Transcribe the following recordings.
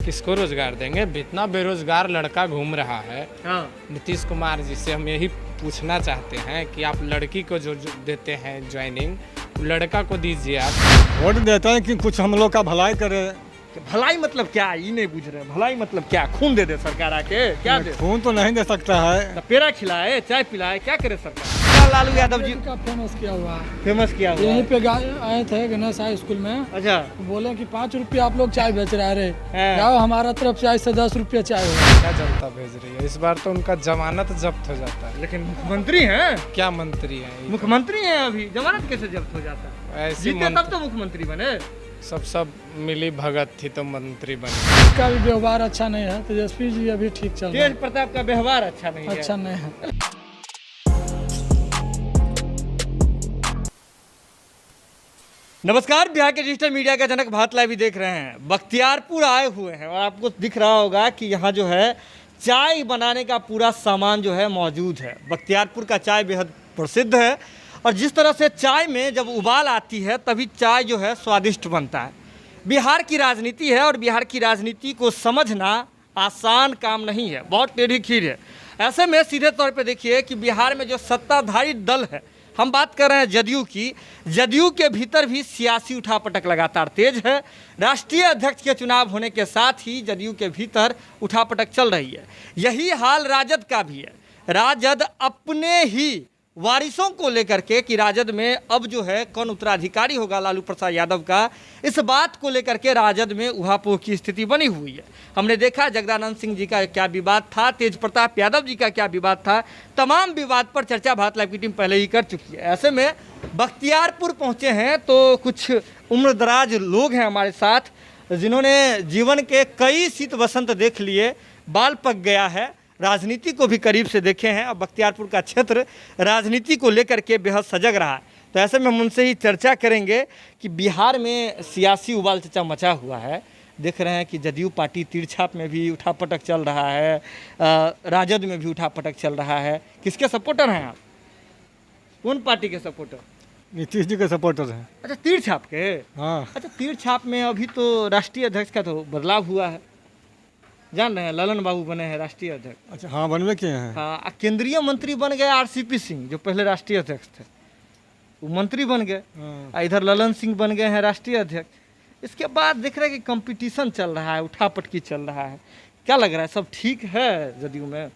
किसको रोजगार देंगे? इतना बेरोजगार लड़का घूम रहा है। हाँ। नीतीश कुमार जी से हम यही पूछना चाहते हैं कि आप लड़की को जो देते हैं ज्वाइनिंग, लड़का को दीजिए आप। वोट देते हैं कि कुछ हम लोग का भलाई करे। भलाई मतलब क्या, ये नहीं पूछ रहे। भलाई मतलब क्या? खून दे सरकार आके? क्या दे? खून तो नहीं दे सकता है। तो पेड़ा खिलाए, चाय पिलाए, क्या करे सरकार? लालू यादव जी का फेमस किया हुआ है। फेमस किया हुआ यहीं है। पे आए थे गणेश हाई स्कूल में, अच्छा। बोले कि 5 रुपये आप लोग चाय बेच रहे रे, हाँ। जाओ हमारा तरफ चाय से 10 रुपये चाय हो। क्या जनता भेज रही है? इस बार तो उनका जमानत जब्त हो जाता है। लेकिन मुख्यमंत्री हैं, क्या मंत्री हैं? मुख्यमंत्री हैं, अभी जमानत कैसे जब्त हो जाता है? ऐसी जीते तब तो मुख्यमंत्री बने। सब मिली भगत थी तो मंत्री बने। इसका भी व्यवहार अच्छा नहीं है। तेजस्वी जी अभी ठीक चल रहा तेज प्रताप का व्यवहार अच्छा नहीं है, है। अच्छा नहीं है। नमस्कार, बिहार के डिजिटल मीडिया का जनक भारत लाइव देख रहे हैं। बख्तियारपुर आए हुए हैं और आपको दिख रहा होगा कि यहाँ जो है चाय बनाने का पूरा सामान जो है मौजूद है। बख्तियारपुर का चाय बेहद प्रसिद्ध है और जिस तरह से चाय में जब उबाल आती है तभी चाय जो है स्वादिष्ट बनता है। बिहार की राजनीति है और बिहार की राजनीति को समझना आसान काम नहीं है, बहुत टेढ़ी खीर है। ऐसे में सीधे तौर पे देखिए कि बिहार में जो सत्ताधारी दल है, हम बात कर रहे हैं जदयू की, जदयू के भीतर भी सियासी उठापटक लगातार तेज है। राष्ट्रीय अध्यक्ष के चुनाव होने के साथ ही जदयू के भीतर उठापटक चल रही है। यही हाल राजद का भी है। राजद अपने ही वारिसों को लेकर के कि राजद में अब जो है कौन उत्तराधिकारी होगा लालू प्रसाद यादव का, इस बात को लेकर के राजद में उहापोह की स्थिति बनी हुई है। हमने देखा जगदानंद सिंह जी का क्या विवाद था, तेज प्रताप यादव जी का क्या विवाद था, तमाम विवाद पर चर्चा भारत लाइव की टीम पहले ही कर चुकी है। ऐसे में बख्तियारपुर पहुंचे हैं तो कुछ उम्रदराज लोग हैं हमारे साथ, जिन्होंने जीवन के कई शीत वसंत देख लिए, बाल पक गया है, राजनीति को भी करीब से देखे हैं। अब बख्तियारपुर का क्षेत्र राजनीति को लेकर के बेहद सजग रहा है। तो ऐसे में हम उनसे ही चर्चा करेंगे कि बिहार में सियासी उबाल चर्चा मचा हुआ है। देख रहे हैं कि जदयू पार्टी तिरछाप में भी उठापटक चल रहा है, राजद में भी उठापटक चल रहा है। किसके सपोर्टर हैं आप? कौन पार्टी के सपोर्टर? नीतीश जी के सपोर्टर हैं। अच्छा, तिरछाप के। हाँ। अच्छा, तिरछाप में अभी तो राष्ट्रीय अध्यक्ष का तो बदलाव हुआ है, जान रहे हैं? ललन बाबू बने हैं राष्ट्रीय अध्यक्ष। अच्छा, हाँ, बनवे किए हैं। हाँ, केंद्रीय मंत्री बन गए आरसीपी सिंह, जो पहले राष्ट्रीय अध्यक्ष थे, वो मंत्री बन गए। हाँ। इधर ललन सिंह बन गए हैं राष्ट्रीय अध्यक्ष। इसके बाद देख रहे हैं कि कंपटीशन चल रहा है, उठापटकी चल रहा है। क्या लग रहा है, सब ठीक है जदयू में?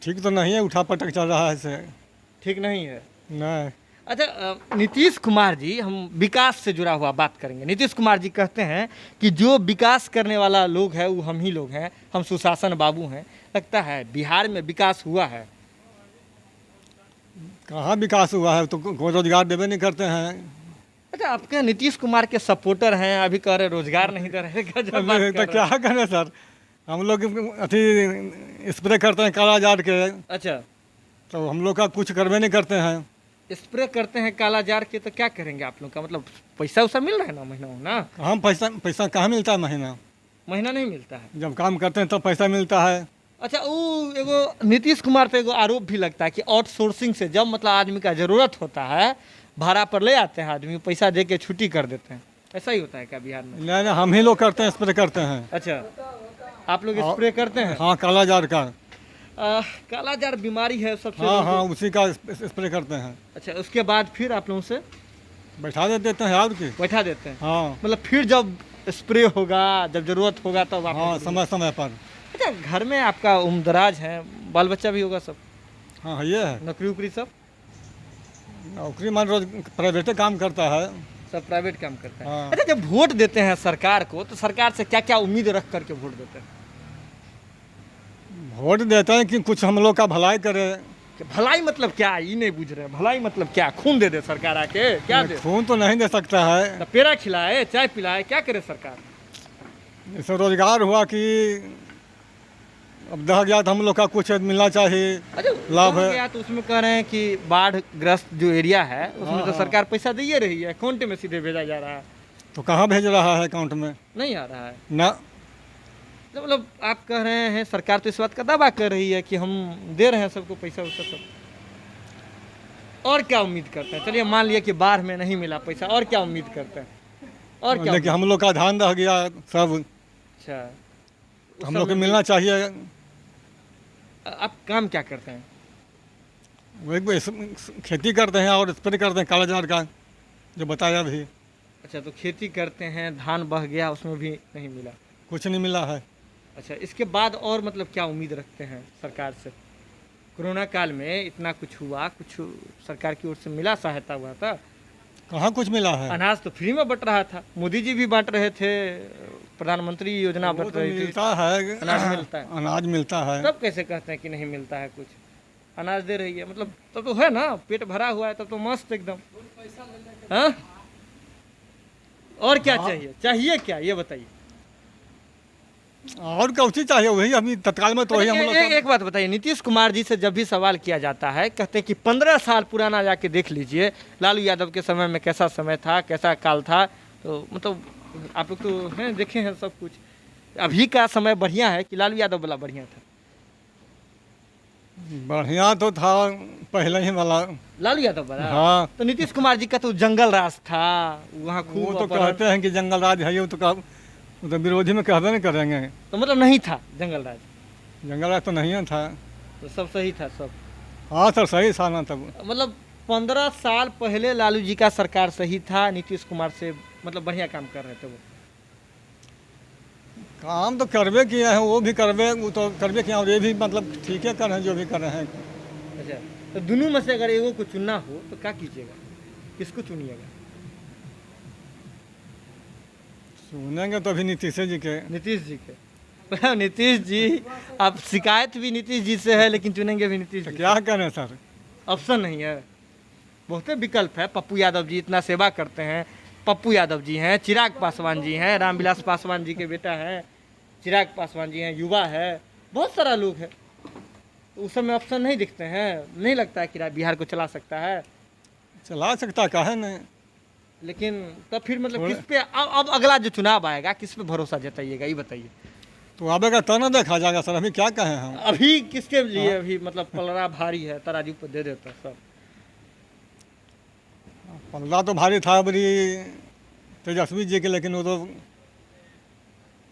ठीक तो नहीं है, उठापटक चल रहा है से। ठीक नहीं है। नहीं। अच्छा, नीतीश कुमार जी, हम विकास से जुड़ा हुआ बात करेंगे। नीतीश कुमार जी कहते हैं कि जो विकास करने वाला लोग है वो हम ही लोग हैं, हम सुशासन बाबू हैं। लगता है बिहार में विकास हुआ है? कहाँ विकास हुआ है? तो कोई रोजगार देवे नहीं करते हैं। अच्छा, आपके नीतीश कुमार के सपोर्टर हैं, अभी कह रहे रोजगार नहीं दे रहे। गजब बात तो कर क्या रहे हैं। करें सर, हम लोग अथी स्प्रे करते हैं काला जार के, अच्छा, तो हम लोग का कुछ करवे नहीं करते हैं। स्प्रे करते हैं काला जार के, तो क्या करेंगे आप लोग का? मतलब पैसा उसा मिल रहा है ना महीना ना? हम पैसा कहाँ मिलता है महीना? महीना नहीं मिलता है। जब काम करते हैं तब पैसा मिलता है। अच्छा, वो एगो नीतीश कुमार पे एगो आरोप भी लगता है कि आउटसोर्सिंग से जब मतलब आदमी का ज़रूरत होता है, भाड़ा पर ले आते हैं आदमी, पैसा दे के छुट्टी कर देते हैं। ऐसा ही होता है क्या बिहार में? नहीं, हम ही लोग करते हैं, स्प्रे करते हैं। अच्छा, आप लोग स्प्रे करते हैं? हाँ, काला जार का। काला जार बीमारी है सबसे। हाँ हाँ, उसी का स्प्रे करते हैं। अच्छा, उसके बाद फिर आप लोगों से बैठा देते हैं यार की। बैठा देते हैं। हाँ मतलब फिर जब स्प्रे होगा, जब जरूरत होगा तब आप। हाँ, समय समय पर। अच्छा, घर में आपका उम्रदराज है, बाल बच्चा भी होगा सब? हाँ, ये है। नौकरी उपरी सब? नौकरी मान रोज प्राइवेटे काम करता है। सब प्राइवेट काम करता है। हाँ। अच्छा, जब वोट देते हैं सरकार को तो सरकार से क्या क्या उम्मीद रख करके वोट देते हैं? वोट देते हैं कि कुछ हम लोग का भलाई करे। कि भलाई मतलब क्या, ये नहीं पूछ रहे। भलाई मतलब क्या? खून दे सरकार आके? क्या दे? खून तो नहीं दे सकता है। तो पेड़ा खिलाए, चाय पिलाए, क्या करे सरकार? जैसे रोजगार हुआ कि अब दह गया तो हम लोग का कुछ मिलना चाहिए। अच्छा, लाभ है। गया तो उसमें कह रहे हैं कि बाढ़ ग्रस्त जो एरिया है उसमें हाँ, तो हाँ। सरकार पैसा दे रही है, अकाउंट में सीधे भेजा जा रहा है। तो कहाँ भेज रहा है अकाउंट में? नहीं आ रहा है। ना। तो मतलब आप कह रहे हैं सरकार तो इस बात का दावा कर रही है कि हम दे रहे हैं सबको पैसा वैसा सब। और क्या उम्मीद करते हैं? चलिए मान लिया कि बाढ़ में नहीं मिला पैसा, और क्या उम्मीद करते हैं? और क्या लेकिन हम लोग का ध्यान रह गया सब। अच्छा, हम लोग को मिलना चाहिए। आप काम क्या करते हैं? वही खेती करते हैं और स्प्रे करते हैं काला जार का, जो बताया भी। अच्छा, तो खेती करते हैं, धान बह गया, उसमें भी नहीं मिला। कुछ नहीं मिला है। अच्छा, इसके बाद और मतलब क्या उम्मीद रखते हैं सरकार से? कोरोना काल में इतना कुछ हुआ, कुछ सरकार की ओर से मिला, सहायता हुआ था? कहाँ कुछ मिला है? अनाज तो फ्री में बंट रहा था, मोदी जी भी बांट रहे थे, प्रधानमंत्री योजना वो बंट तो रही थी। मिलता है, अनाज मिलता है। अनाज मिलता है। तब कैसे कहते हैं कि नहीं मिलता है कुछ? अनाज दे रही है, मतलब तब तो है ना, पेट भरा हुआ है, तब तो मस्त एकदम। हाँ? और क्या चाहिए? चाहिए क्या ये बताइए। और क्या उसी चाहिए, वही अभी तत्काल में तो वही हम लोग एक बात बताइए, नीतीश कुमार जी से जब भी सवाल किया जाता है, कहते हैं कि 15 साल पुराना जाके देख लीजिए, लालू यादव के समय में कैसा समय था, कैसा काल था। तो मतलब आप लोग तो हैं, देखे हैं सब कुछ। अभी का समय बढ़िया है कि लालू यादव वाला बढ़िया था? बढ़िया तो था पहले ही वाला। लालू यादव वाला? हाँ। तो नीतीश कुमार जी का तो जंगल राज था, वहाँ खूब वो तो अपहरण- कहते हैं कि जंगल राज है, ये तो वो तो विरोधी में कहबे नहीं करेंगे। तो मतलब नहीं था जंगल राज? जंगल राज तो नहीं था। तो सब सही था सब? हाँ सर, सही था ना तब। मतलब 15 साल पहले लालू जी का सरकार सही था, नीतीश कुमार से मतलब बढ़िया काम कर रहे थे वो? काम तो करबे किए हैं, वो भी करबे, वो तो करबे किए हैं, और ये भी मतलब ठीक है कर रहे हैं जो भी कर रहे हैं। अच्छा, तो दोनों में से अगर एगो को चुनना हो तो क्या कीजिएगा, किसको चुनिएगा? सुनेंगे तो अभी नीतीश जी के। नीतीश जी के? नीतीश जी, आप शिकायत भी नीतीश जी से है, लेकिन चुनेंगे भी नीतीश तो जी? क्या करें सर? ऑप्शन नहीं है, बहुते विकल्प है। पप्पू यादव जी इतना सेवा करते हैं, पप्पू यादव जी हैं, चिराग पासवान जी हैं, रामविलास पासवान जी के बेटा हैं, चिराग पासवान जी हैं, युवा है, बहुत सारा लोग है। तो उस समय ऑप्शन नहीं दिखते हैं? नहीं लगता है कि बिहार को चला सकता है? चला सकता, काहे नहीं। लेकिन तब फिर मतलब किस पे अब अगला जो चुनाव आएगा, किस पे भरोसा जताइएगा ये बताइए। तो आबेगा तो ना देखा जाएगा सर, अभी क्या कहें हम। अभी किसके लिए अभी मतलब पलड़ा भारी है, तराजू पर दे देता सब? पल्ला तो भारी था बड़ी तेजस्वी जी के, लेकिन वो तो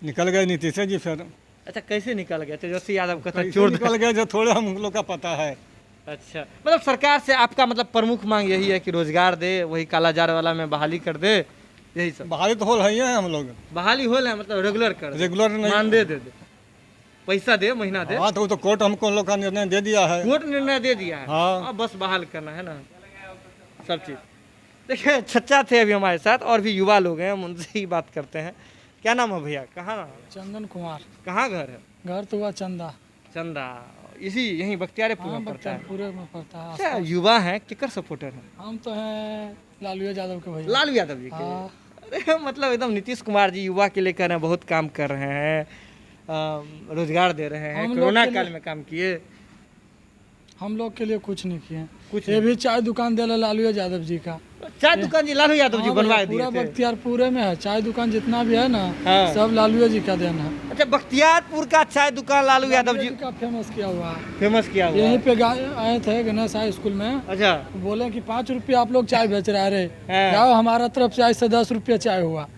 निकल गए नीतीश जी फिर। अच्छा, कैसे निकल गए? तेजस्वी यादव का तो कैसे चोर निकल गए जो थोड़े हम लोग का पता है। अच्छा, मतलब सरकार से आपका मतलब प्रमुख मांग यही है कि रोजगार दे, वही कालाजार वाला में बहाली कर दे, यही सब? बहाली तो होल है हम लोग, बहाली हो है, मतलब रेगुलर कर दे, रेगुलर नहीं। मानदेय दे दे, पैसा दे, महीना दे। हाँ, तो वो तो कोर्ट हमको हम लोग का निर्णय दे दिया है। कोर्ट निर्णय दे दिया है। हाँ। अब बस बहाल करना है ना सब चीज़। देखिए, चचा थे अभी हमारे साथ, और भी युवा लोग हैं, हम उनसे ही बात करते हैं। क्या नाम है भैया? कहाँ चंदन कुमार। कहाँ घर है? घर तो हुआ चंदा। चंदा, इसी यहीं बख्तियारपुर में पड़ता है? पूरे में पड़ता है। अच्छा, युवा हैं, किकर सपोर्टर हैं? हम तो हैं लालू यादव के भैया। लालू यादव जी के? हाँ। अरे मतलब एकदम नीतीश कुमार जी युवा के लेकर बहुत काम कर रहे हैं, रोजगार दे रहे हैं, हम लोग कोरोना के लिए- काल में काम किए। हम लोग के लिए कुछ नहीं किए। कुछ ये भी चाय दुकान दे लालू यादव जी का। चाय दुकान जी लालू यादव जी हाँ बनवा भैया, दिए पूरा थे। बख्तियारपुर में है, चाय दुकान जितना भी है ना, हाँ। सब लालू जी का देना है। अच्छा, बख्तियारपुर का चाय दुकान लालू यादव जी का फेमस किया हुआ है। फेमस किया हुआ यहीं है। पे आए थे गणेश हाई स्कूल में, अच्छा, बोले कि 5 रुपये आप लोग चाय बेच रहे हैं, हाँ। जाओ हमारा तरफ से आज से 10 रुपये चाय हुआ।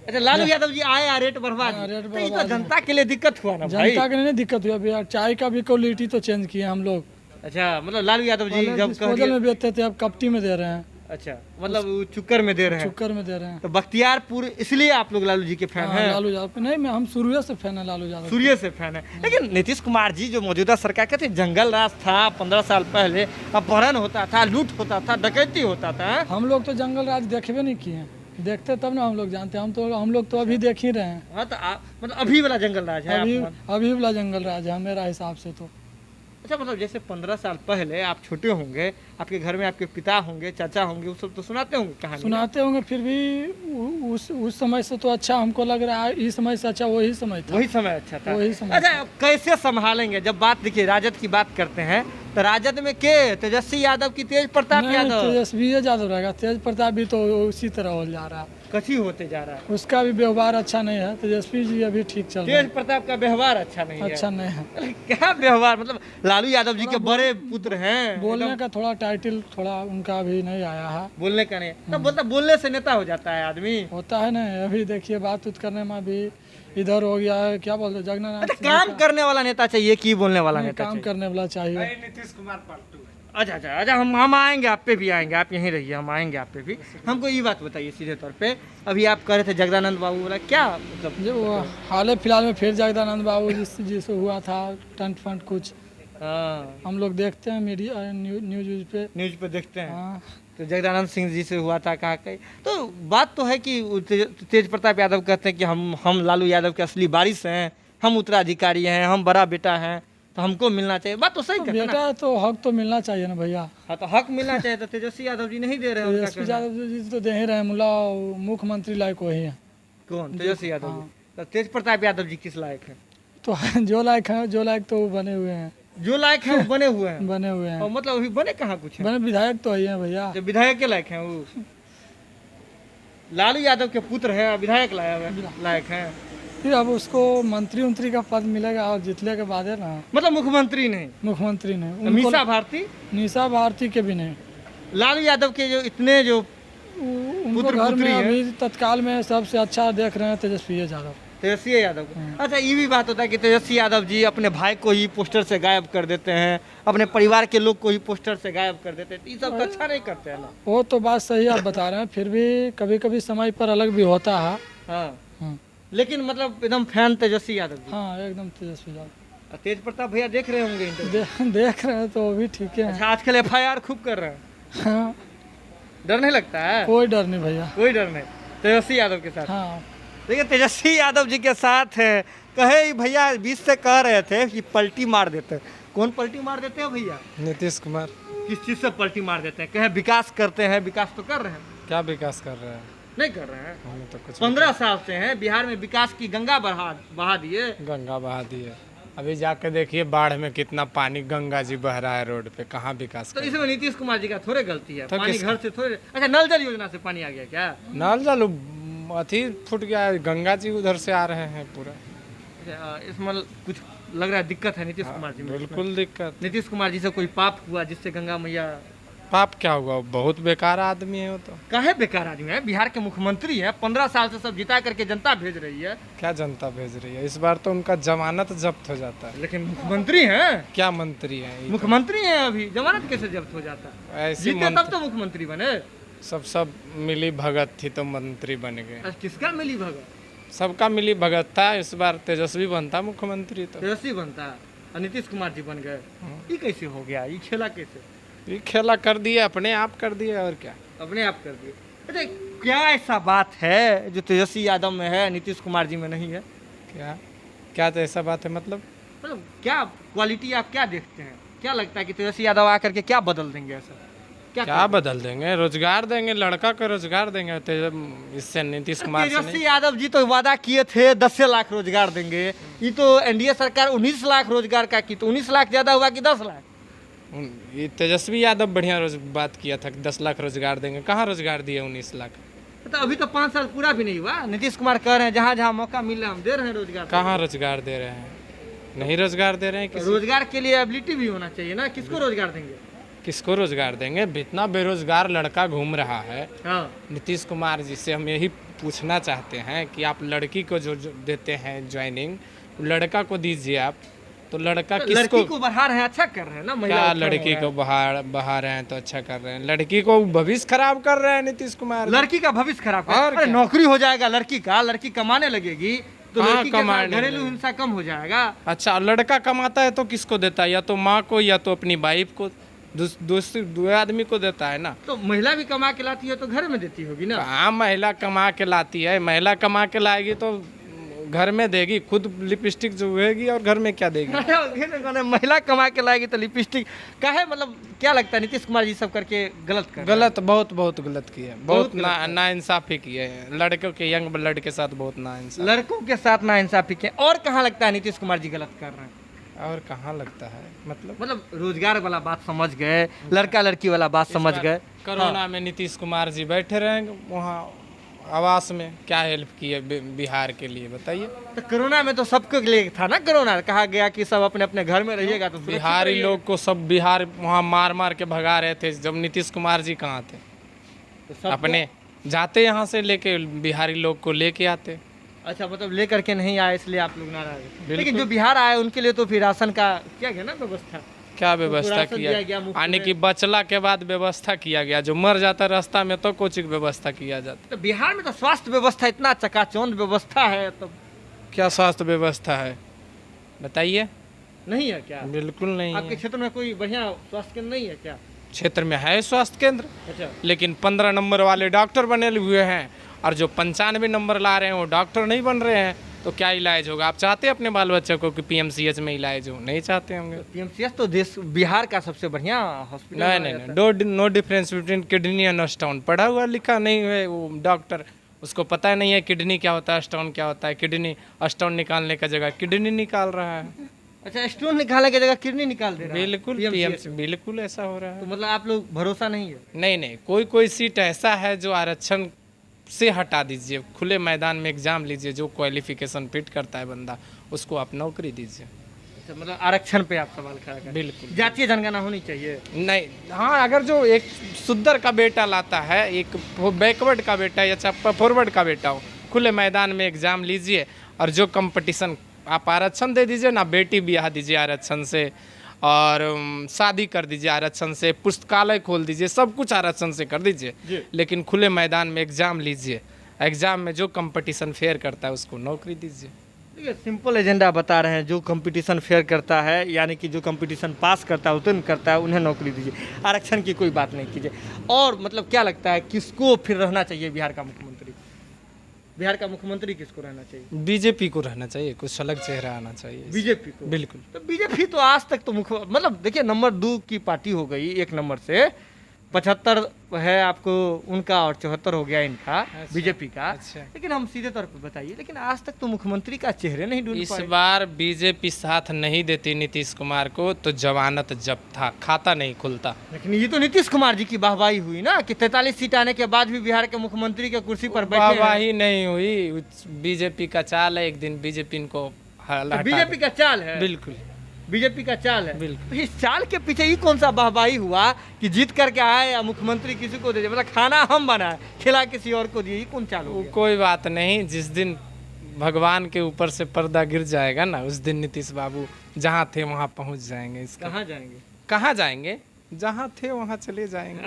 अच्छा, लालू यादव जी आए आ रेट बढ़वा हाँ, दिए। रेट तो ये बढ़वा तो जनता के लिए दिक्कत हुआ ना भाई। जनता के लिए नहीं दिक्कत हुआ भैया, चाय का भी क्वालिटी तो चेंज किए हम लोग। अच्छा, मतलब लालू यादव जी पहले जब कह डिस्पोजल दिए। में बेचते थे, अब कपटी में दे रहे हैं, अच्छा, मतलब वो चुक्कर में दे रहे हैं। चुक्कर में दे रहे हैं। तो बख्तियारपुर इसलिए आप लोग लालू जी के फैन हाँ, हैं? लालू यादव नहीं, मैं हम शुरू से फैन है लालू यादव। सूर्य से फैन है। लेकिन नीतीश कुमार जी जो मौजूदा सरकार कहते हैं जंगल राज था 15 साल पहले, अपहरण होता था, लूट होता था, डकैती होता था। हम लोग तो जंगल राज देखबे नहीं किए हैं, देखते तब ना हम लोग जानते। हम लोग तो अभी देख ही रहे हैं। हाँ, तो मतलब अभी वाला जंगल राज है अभी आप मान- अभी वाला जंगल राज है मेरा हिसाब से तो। अच्छा, मतलब जैसे 15 साल पहले आप छोटे होंगे, आपके घर में आपके पिता होंगे, चाचा होंगे, वो सब तो सुनाते होंगे कहानी? सुनाते होंगे, फिर भी उस समय से तो अच्छा हमको लग रहा है, इस समय से अच्छा वही समय था। वही समय अच्छा था। वही समय अच्छा, कैसे संभालेंगे? जब बात देखिए राजद की बात करते हैं, तो राजद में के तेजस्वी यादव की तेज प्रताप नहीं, यादव तेजस्वी यादव रहेगा। तेज प्रताप भी तो उसी तरह हो जा रहा है, कथी होते जा रहा है? उसका भी व्यवहार अच्छा नहीं है। तेजस्वी जी अभी ठीक चल रहा तेज प्रताप का व्यवहार अच्छा नहीं है, है। अच्छा नहीं है। क्या व्यवहार? मतलब लालू यादव जी के बड़े पुत्र हैं, बोलने का थोड़ा टाइटल थोड़ा उनका अभी नहीं आया है, बोलने का नहीं। तो बोलता बोलने से नेता हो जाता है आदमी। होता है ना। अभी देखिए बात उत करने में भी इधर हो गया है क्या बोलते हैं, जगन्नाथ अच्छा, सिंह काम का- करने वाला नेता चाहिए कि बोलने वाला नहीं, नेता काम चाहिए? करने वाला चाहिए। नीतीश कुमार पार्टू है। अच्छा अच्छा अच्छा, हम आएंगे, आप पे भी आएंगे, आप यहीं रहिए, हम आएंगे आप पे भी। हमको ये बात बताइए सीधे तौर पे, अभी आप कह रहे थे जगदानंद बाबू वाला क्या मतलब? जो वो हाल फिलहाल में फिर जगदानंद बाबू जिससे हुआ था टंट फंट कुछ, हाँ, हम लोग देखते हैं मीडिया न्यूज पे। न्यूज पे देखते हैं। हाँ तो जगदानंद सिंह जी से हुआ था कहाँ कहीं, तो बात तो है कि तेज प्रताप यादव कहते हैं कि हम लालू यादव के असली वारिस हैं, हम उत्तराधिकारी हैं, हम बड़ा बेटा हैं, तो हमको मिलना चाहिए। बात तो सही कहते हैं ना। बेटा तो हक तो मिलना चाहिए ना भैया। हाँ, तो हक मिलना चाहिए, तो तेजस्वी यादव जी नहीं दे रहे हैं, उनका तेजस्वी कहना है। यादव जी तो दे ही रहे हैं, मुला मुख्यमंत्री लायक वही है। कौन? तेजस्वी यादव हाँ। जी। तो तेज प्रताप यादव जी किस लायक हैं? तो जो लायक है, जो लायक तो वो बने हुए हैं, जो लायक हैं वो बने हुए हैं। बने हुए हैं। और मतलब अभी बने कहाँ कुछ हैं? बने विधायक तो ही है भैया। जो विधायक के लायक हैं वो लालू यादव के पुत्र हैं, विधायक लायक हैं। फिर अब उसको मंत्री उंत्री का पद मिलेगा और जितने के बाद है ना, मतलब मुख्यमंत्री नहीं, मुख्यमंत्री ने मीसा भारती, निशा भारती के भी नहीं। लालू यादव के जो इतने जो उनको पुत्र घर पुत्री में हैं। अभी तत्काल में सबसे अच्छा देख रहे हैं तेजस्वी यादव। तेजस्वी यादव को। अच्छा, ये भी बात होता है कि तेजस्वी यादव जी अपने भाई को ही पोस्टर से गायब कर देते हैं, अपने परिवार के लोग को ही पोस्टर से गायब कर देते हैं, ये सब तो अच्छा नहीं करते हैं ना। वो तो बात सही आप बता रहे हैं, फिर भी कभी कभी समय पर अलग भी होता है। हाँ, हाँ, लेकिन मतलब एकदम फैन तेजस्वी यादव जी। हाँ एकदम तेजस्वी यादव। और तेज प्रताप भैया देख रहे होंगे इंटरव्यू। देख रहे हैं तो वो भी ठीक है। अच्छा, आजकल FIR खूब कर रहे हैं, हाँ, डर नहीं लगता है? कोई डर नहीं भैया। कोई डर नहीं तेजस्वी यादव के साथ। हाँ, देखिए, तेजस्वी यादव जी के साथ है, कहे भैया बीच से कह रहे थे कि पलटी मार देते हैं। कौन पलटी मार देते हैं भैया? नीतीश कुमार। किस चीज़ से पलटी मार देते हैं? कहे विकास करते हैं, विकास तो कर रहे हैं? क्या विकास कर रहे हैं? नहीं कर रहे हैं। हमें तो कुछ 15 साल से हैं बिहार में, विकास की गंगा बहा दिए। गंगा बहा दी है। अभी जाके देखिए बाढ़ में कितना पानी गंगा जी बह रहा है रोड पे, कहाँ विकास तो कर इसमें नीतीश कुमार जी का थोड़े गलती है, तो पानी किस- घर से थोड़े। अच्छा, नल जल योजना से पानी आ गया क्या? नल जल अथी फूट गया है, गंगा जी उधर से आ रहे हैं पूरा। अच्छा, इसमें कुछ लग रहा है दिक्कत है नीतीश कुमार जी में। बिल्कुल दिक्कत। नीतीश कुमार जी से कोई पाप हुआ जिससे गंगा मैया? पाप क्या हुआ, बहुत बेकार आदमी है वो तो। काहे बेकार आदमी है? बिहार के मुख्यमंत्री है, 15 साल से सब जिता करके जनता भेज रही है, क्या जनता भेज रही है? इस बार तो उनका जमानत जब्त हो जाता है। लेकिन मुख्यमंत्री हैं। क्या मंत्री है ये? मुख्यमंत्री हैं, अभी जमानत कैसे जब्त हो जाता है? ऐसी जीते तब मंत्री तो मुख्यमंत्री बने। सब मिली भगत थी तो मंत्री बन गए। आज किसका मिली भगत? सबका मिली भगत था, इस बार तेजस्वी बनता मुख्यमंत्री तो। तेजस्वी बनता और नीतीश कुमार जी बन गए। ये कैसे हो गया? ये खेला कैसे? ये खेला कर दिए, अपने आप कर दिए, और क्या। अपने आप कर दिए। अच्छा, क्या ऐसा बात है जो तेजस्वी यादव में है, नीतीश कुमार जी में नहीं है? क्या क्या तो ऐसा बात है मतलब? मतलब क्या क्वालिटी आप क्या देखते हैं? क्या लगता है कि तेजस्वी यादव आकर के क्या बदल देंगे? ऐसा क्या बदल देंगे? रोजगार देंगे, लड़का को रोजगार देंगे। इससे नीतीश कुमार से तेजस्वी यादव जी तो वादा किए थे 10 लाख रोजगार देंगे। ये तो एनडीए सरकार 19 लाख रोजगार का की, तो 19 लाख ज्यादा हुआ कि 10 लाख? ये तेजस्वी यादव बढ़िया बात किया था कि 10 लाख रोजगार देंगे। कहाँ रोजगार दिए 19 लाख? तो अभी तो 5 साल पूरा भी नहीं हुआ। नीतीश कुमार कह रहे हैं जहाँ जहाँ मौका मिल रहा है हम दे रहे हैं रोजगार। कहाँ रोजगार दे रहे हैं? नहीं रोजगार दे रहे हैं किसी। रोजगार के लिए एबिलिटी भी होना चाहिए ना। किसको रोजगार देंगे? किसको रोजगार देंगे? इतना बेरोजगार लड़का घूम रहा है। हाँ, नीतीश कुमार जी से हम यही पूछना चाहते हैं कि आप लड़की को जो देते हैं ज्वाइनिंग, लड़का को दीजिए आप। तो लड़का तो किसको? लड़की को बढ़ा रहे हैं, अच्छा कर रहे हैं ना। महिला क्या उत्थान हो लड़की रहा को बहा रहे हैं तो अच्छा कर रहे हैं? लड़की को भविष्य खराब कर रहे हैं नीतीश कुमार है। जी। लड़की का भविष्य खराब और कर। अरे क्या? नौकरी हो जाएगा लड़की का, लड़की कमाने लगेगी तो हाँ, लड़की के साथ कमाने घरेलू लगेगी। हिंसा कम हो जाएगा। अच्छा, लड़का कमाता है तो किसको देता है? या तो माँ को या तो अपनी वाइफ को, दूसरी दो आदमी को देता है ना। तो महिला भी कमा के लाती है तो घर में देती होगी ना। कहाँ महिला कमा के लाती है? महिला कमा के लाएगी तो घर में देगी, खुद लिपस्टिक जो होगी, और घर में क्या देगी? महिला कमा के लाएगी तो लिपस्टिक का है। मतलब क्या लगता है नीतीश कुमार जी सब करके गलत कर रहे हैं? गलत, बहुत गलत किए हैं। बहुत गलत ना इंसाफी किए हैं लड़कों के, यंग ब्लड के साथ बहुत ना इंसाफ। लड़कों के साथ ना इंसाफी के। और कहाँ लगता है नीतीश कुमार जी गलत कर रहे हैं? और कहाँ लगता है मतलब रोजगार वाला बात समझ गए, लड़का लड़की वाला बात समझ गए। कोरोना में नीतीश कुमार जी बैठे रहेंगे वहाँ आवास में, क्या हेल्प किए बिहार के लिए बताइए? तो कोरोना में तो सबके लिए था ना। कोरोना कहा गया कि सब अपने अपने घर में रहिएगा तो सुरक्षित बिहारी रहिए। लोग को सब बिहार वहाँ मार के भगा रहे थे जब नीतीश कुमार जी कहाँ थे। तो सबको- अपने जाते यहाँ से लेके बिहारी लोग को लेके आते। अच्छा, मतलब लेकर के नहीं आए इसलिए आप लोग नाराज हैं। बिल्कुल। लेकिन जो बिहार आए उनके लिए तो फिर राशन का क्या गया ना व्यवस्था, क्या व्यवस्था राशन दिया गया किया मुफ्त आने में। की बचला के बाद व्यवस्था किया गया, जो मर जाता रास्ता में तो कुछ व्यवस्था किया जाता। तो बिहार में तो स्वास्थ्य व्यवस्था इतना चकाचौंध व्यवस्था है, तो क्या स्वास्थ्य व्यवस्था है बताइए? नहीं है क्या? बिल्कुल नहीं आपके है। क्षेत्र में कोई बढ़िया स्वास्थ्य केंद्र नहीं है क्या? क्षेत्र में है स्वास्थ्य केंद्र, अच्छा, लेकिन 15 नंबर वाले डॉक्टर बने हुए हैं, और जो 95 नंबर ला रहे हैं वो डॉक्टर नहीं बन रहे हैं, तो क्या इलाज होगा? आप चाहते हैं अपने बाल बच्चों को कि पीएमसीएच में इलाज हो? नहीं चाहते होंगे। पीएमसीएच तो देश बिहार का सबसे बढ़िया हॉस्पिटल नहीं नहीं नहीं, no difference between kidney and stone. पढ़ा हुआ लिखा नहीं है वो डॉक्टर, उसको पता नहीं है किडनी क्या होता है, स्टोन क्या होता है। किडनी स्टोन निकालने का जगह किडनी निकाल रहा है। अच्छा, स्टोन निकालने की जगह किडनी निकाल दे रहा है बिल्कुल PMCH पीएमसी, में। बिल्कुल ऐसा हो रहा तो है। मतलब आप लोग भरोसा नहीं है? नहीं नहीं, कोई कोई सीट ऐसा है जो आरक्षण से हटा दीजिए, खुले मैदान में एग्जाम लीजिए, जो क्वालिफिकेशन फिट करता है बंदा उसको आप नौकरी दीजिए। अच्छा, मतलब आरक्षण पे आप सवाल खड़ा करें। बिल्कुल। जातीय जनगणना होनी चाहिए। नहीं, हाँ, अगर जो एक सुद्दर का बेटा लाता है, एक बैकवर्ड का बेटा या चाहे फॉरवर्ड का बेटा हो, खुले मैदान में एग्जाम लीजिए, और जो कंपटीशन आप आरक्षण दे दीजिए ना, बेटी ब्याह दीजिए आरक्षण से, और शादी कर दीजिए आरक्षण से, पुस्तकालय खोल दीजिए, सब कुछ आरक्षण से कर दीजिए, लेकिन खुले मैदान में एग्जाम लीजिए, एग्जाम में जो कंपटीशन फेयर करता है उसको नौकरी दीजिए। देखिए, सिंपल एजेंडा बता रहे हैं, जो कंपटीशन फेयर करता है, यानी कि जो कंपटीशन पास करता है, उत्तीर्ण करता है, उन्हें नौकरी दीजिए, आरक्षण की कोई बात नहीं कीजिए। और मतलब क्या लगता है किसको फिर रहना चाहिए बिहार का मुख्यमंत्री? बिहार का मुख्यमंत्री किसको रहना चाहिए? बीजेपी को रहना चाहिए, कुछ अलग चेहरा आना चाहिए। बीजेपी को? बिल्कुल। तो बीजेपी तो आज तक तो मुख्य, मतलब देखिए, नंबर 2 की पार्टी हो गई, 1 नंबर से 75 है आपको उनका और 74 हो गया इनका, बीजेपी का। अच्छा। लेकिन हम सीधे तौर पे बताइए, लेकिन आज तक तो मुख्यमंत्री का चेहरे नहीं ढूंढ इस पाए। बार बीजेपी साथ नहीं देती नीतीश कुमार को तो जमानत जब्त था, खाता नहीं खुलता। लेकिन ये तो नीतीश कुमार जी की वाहवाही हुई ना कि 43 सीट आने के बाद भी बिहार के मुख्यमंत्री के कुर्सी पर बैठे हैं। वाहवाही नहीं हुई, बीजेपी का चाल है, एक दिन बीजेपी को हटा बीजेपी का चाल है। बिल्कुल बीजेपी का चाल है। बिल्कुल। तो इस चाल के पीछे ही कौन सा वाहवाही हुआ कि जीत करके आए या मुख्यमंत्री किसी को दे दिया, मतलब खाना हम बनाए खिला किसी और को दिए, ये कौन चाल हो वो गया? कोई बात नहीं, जिस दिन भगवान के ऊपर से पर्दा गिर जाएगा ना, उस दिन नीतीश बाबू जहाँ थे वहाँ पहुँच जाएंगे। इसका कहाँ जाएंगे? कहाँ जाएंगे? जहाँ थे वहाँ चले जाएंगे।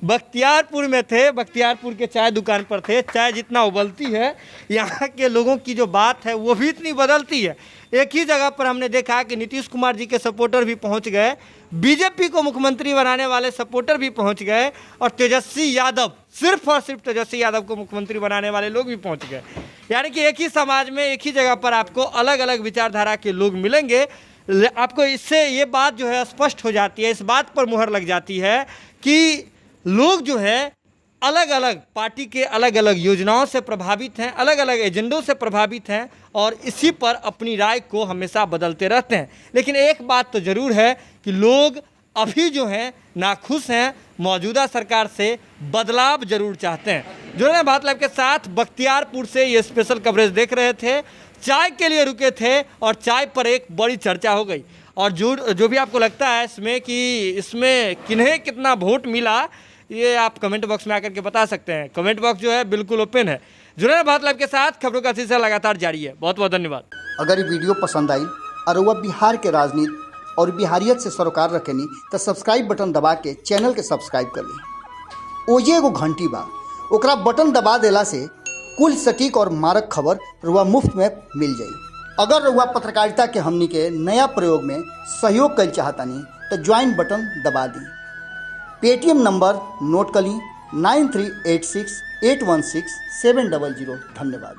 बख्तियारपुर में थे, बख्तियारपुर के चाय दुकान पर थे। चाय जितना उबलती है, यहाँ के लोगों की जो बात है वो भी इतनी बदलती है। एक ही जगह पर हमने देखा कि नीतीश कुमार जी के सपोर्टर भी पहुँच गए, बीजेपी को मुख्यमंत्री बनाने वाले सपोर्टर भी पहुँच गए, और तेजस्वी यादव, सिर्फ और सिर्फ तेजस्वी यादव को मुख्यमंत्री बनाने वाले लोग भी पहुँच गए। यानी कि एक ही समाज में, एक ही जगह पर आपको अलग अलग विचारधारा के लोग मिलेंगे। आपको इससे ये बात जो है स्पष्ट हो जाती है, इस बात पर मुहर लग जाती है कि लोग जो है अलग अलग पार्टी के अलग अलग योजनाओं से प्रभावित हैं, अलग अलग एजेंडों से प्रभावित हैं, और इसी पर अपनी राय को हमेशा बदलते रहते हैं। लेकिन एक बात तो ज़रूर है कि लोग अभी जो हैं नाखुश हैं, मौजूदा सरकार से बदलाव जरूर चाहते हैं। जुड़े हैं भारत लाइव के साथ, बख्तियारपुर से ये स्पेशल कवरेज देख रहे थे, चाय के लिए रुके थे और चाय पर एक बड़ी चर्चा हो गई। और जो भी आपको लगता है इसमें कि इसमें किन्हें कितना वोट मिला, ये आप कमेंट बॉक्स में आकर के बता सकते हैं। कमेंट बॉक्स जो है बिल्कुल ओपन है। जुड़े हैं भारत लाइव के साथ, खबरों का सिलसिला लगातार जारी है। बहुत बहुत धन्यवाद। अगर ये वीडियो पसंद आई और वह बिहार के राजनीति और बिहारियत से सरोकार रखेनी तो सब्सक्राइब बटन दबा के चैनल के सब्सक्राइब कर ली। ओजे एगो घंटी बा, ओकरा बटन दबा देला से कुल सटीक और मारक खबर रुआ मुफ्त में मिल जाई। अगर रुआ पत्रकारिता के हमनी के नया प्रयोग में सहयोग कर चाहतानी तो ज्वाइन बटन दबा दी। पेटीएम नंबर नोट कर ली 9386816700। धन्यवाद।